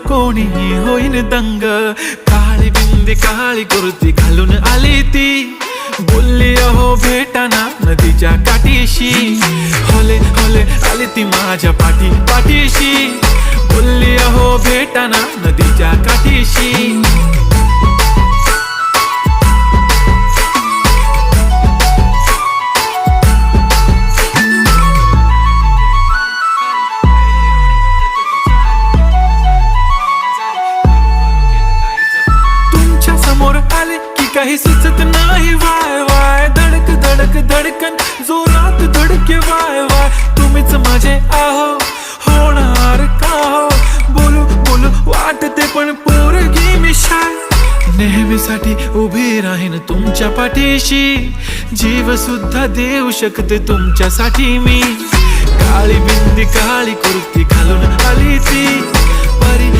कोणीही होईन दंग. काळी बिंदी काळी कुर्ती घालून आली ती, बोलली अहो भेटाना नदीच्या काठीशी. होले होले आली ती माझ्या पाठीशी, बोलली अहो भेटाना नदीच्या काठीशी. तुमच्या समोर आले की काही सुचत नाही, वाय वाय धडक धडक धडकन जोरात धडके, वाय वाय तुम्हीच माझे आहो, होणार का हो. बोलू बोलू वाटते पण पोरगी मी शाय. नेहमीसाठी उभी राहीन तुमच्या पाठीशी, जीव सुद्धा देऊ शकते तुमच्यासाठी मी. काळी बिंदी काळी कुर्ती घालून आली ती,